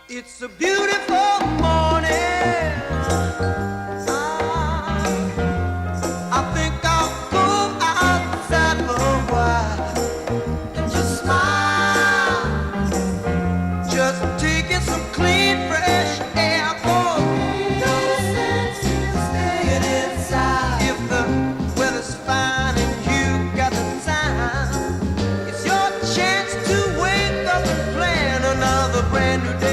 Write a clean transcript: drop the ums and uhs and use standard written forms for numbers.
It's a beautiful morning. I think I'll go outside for a while and just smile. Just taking some clean, fresh air. For no sense in staying inside. If the weather's fine and you got the time, it's your chance to wake up and plan another brand new day.